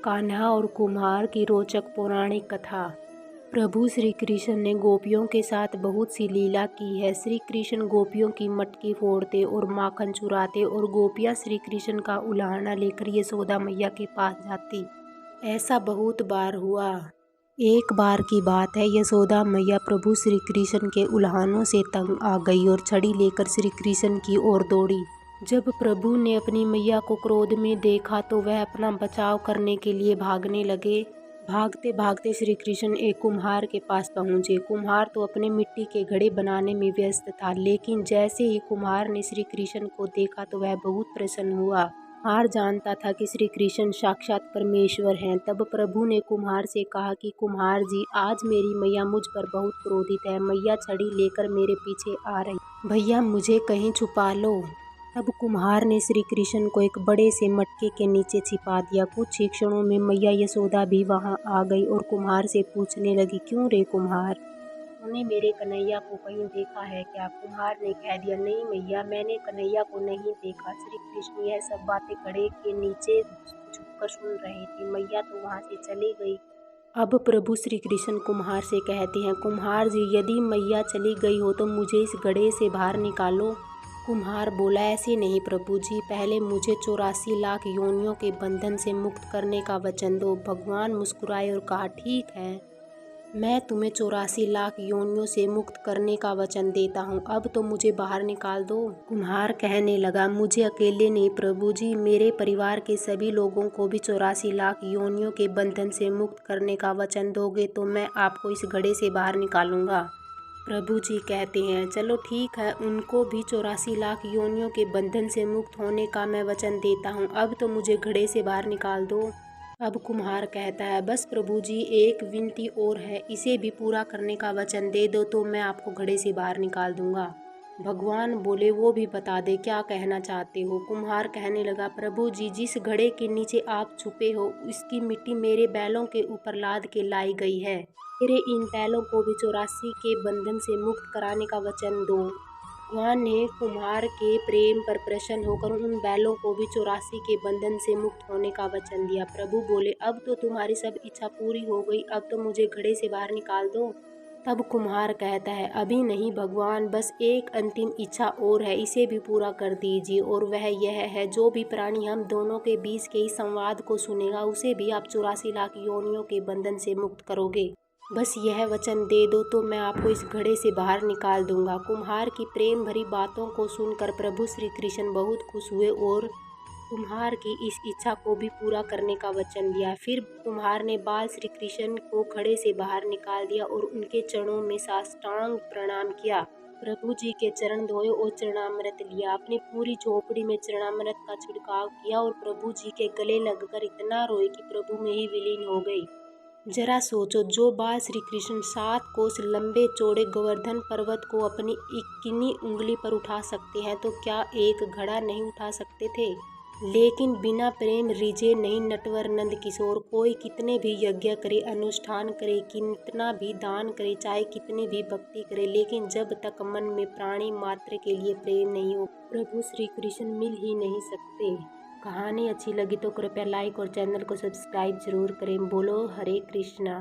कान्हा और कुम्हार की रोचक पौराणिक कथा। प्रभु श्री कृष्ण ने गोपियों के साथ बहुत सी लीला की है। श्री कृष्ण गोपियों की मटकी फोड़ते और माखन चुराते और गोपियाँ श्री कृष्ण का उलाहना लेकर यशोदा मैया के पास जाती। ऐसा बहुत बार हुआ। एक बार की बात है, यशोदा मैया प्रभु श्री कृष्ण के उल्हानों से तंग आ गई और छड़ी लेकर श्री कृष्ण की ओर दौड़ी। जब प्रभु ने अपनी मैया को क्रोध में देखा तो वह अपना बचाव करने के लिए भागने लगे। भागते भागते श्री कृष्ण एक कुम्हार के पास पहुँचे। कुम्हार तो अपने मिट्टी के घड़े बनाने में व्यस्त था, लेकिन जैसे ही कुम्हार ने श्री कृष्ण को देखा तो वह बहुत प्रसन्न हुआ। कुम्हार जानता था कि श्री कृष्ण साक्षात परमेश्वर हैं। तब प्रभु ने कुम्हार से कहा कि कुम्हार जी, आज मेरी मैया मुझ पर बहुत क्रोधित है। मैया छड़ी लेकर मेरे पीछे आ रही। भैया मुझे कहीं छुपा लो। तब कुम्हार ने श्री कृष्ण को एक बड़े से मटके के नीचे छिपा दिया। कुछ ही क्षणों में मैया यशोदा भी वहां आ गई और कुम्हार से पूछने लगी, क्यों रे कुम्हार, तूने मेरे कन्हैया को कहीं देखा है क्या? कुम्हार ने कह दिया, नहीं मैया, मैंने कन्हैया को नहीं देखा। श्री कृष्ण यह सब बातें घड़े के नीचे छुपकर सुन रहे थे। मैया तो वहां से चली गई। अब प्रभु श्री कृष्ण कुम्हार से कहते हैं, कुम्हार जी, यदि मैया चली गई हो तो मुझे इस घड़े से बाहर निकालो। कुम्हार बोला, ऐसे नहीं प्रभु जी, पहले मुझे 84 लाख योनियों के बंधन से मुक्त करने का वचन दो। भगवान मुस्कुराए और कहा, ठीक है, मैं तुम्हें 84 लाख योनियों से मुक्त करने का वचन देता हूँ। अब तो मुझे बाहर निकाल दो। कुम्हार कहने लगा, मुझे अकेले नहीं प्रभु जी, मेरे परिवार के सभी लोगों को भी 84 लाख योनियों के बंधन से मुक्त करने का वचन दोगे तो मैं आपको इस घड़े से बाहर निकालूंगा। प्रभु जी कहते हैं, चलो ठीक है, उनको भी 84 लाख योनियों के बंधन से मुक्त होने का मैं वचन देता हूँ। अब तो मुझे घड़े से बाहर निकाल दो। अब कुम्हार कहता है, बस प्रभु जी, एक विनती और है, इसे भी पूरा करने का वचन दे दो तो मैं आपको घड़े से बाहर निकाल दूंगा। भगवान बोले, वो भी बता दे, क्या कहना चाहते हो? कुम्हार कहने लगा, प्रभु जी, जिस घड़े के नीचे आप छुपे हो उसकी मिट्टी मेरे बैलों के ऊपर लाद के लाई गई है। मेरे इन बैलों को भी 84 के बंधन से मुक्त कराने का वचन दो। भगवान ने कुम्हार के प्रेम पर प्रसन्न होकर उन बैलों को भी 84 के बंधन से मुक्त होने का वचन दिया। प्रभु बोले, अब तो तुम्हारी सब इच्छा पूरी हो गई, अब तो मुझे घड़े से बाहर निकाल दो। तब कुम्हार कहता है, अभी नहीं भगवान, बस एक अंतिम इच्छा और है, इसे भी पूरा कर दीजिए। और वह यह है, जो भी प्राणी हम दोनों के बीच के इस संवाद को सुनेगा उसे भी आप 84 लाख योनियों के बंधन से मुक्त करोगे। बस यह वचन दे दो तो मैं आपको इस घड़े से बाहर निकाल दूंगा। कुम्हार की प्रेम भरी बातों को सुनकर प्रभु श्री कृष्ण बहुत खुश हुए और कुम्हार की इस इच्छा को भी पूरा करने का वचन दिया। फिर कुम्हार ने बाल श्री कृष्ण को घड़े से बाहर निकाल दिया और उनके चरणों में साष्टांग प्रणाम किया। प्रभु जी के चरण धोए और चरणामृत लिया। अपनी पूरी झोपड़ी में चरणामृत का छिड़काव किया और प्रभु जी के गले लगकर इतना रोए कि प्रभु में ही विलीन हो गई। जरा सोचो, जो बाल श्री कृष्ण 7 कोस लंबे चौड़े गोवर्धन पर्वत को अपनी इक्किनी उंगली पर उठा सकते हैं तो क्या एक घड़ा नहीं उठा सकते थे? लेकिन बिना प्रेम रिझे नहीं नटवर नंद किशोर। कोई कितने भी यज्ञ करे, अनुष्ठान करे, कितना भी दान करे, चाहे कितनी भी भक्ति करे, लेकिन जब तक मन में प्राणी मात्र के लिए प्रेम नहीं हो, प्रभु श्री कृष्ण मिल ही नहीं सकते। कहानी अच्छी लगी तो कृपया लाइक और चैनल को सब्सक्राइब जरूर करें। बोलो हरे कृष्णा।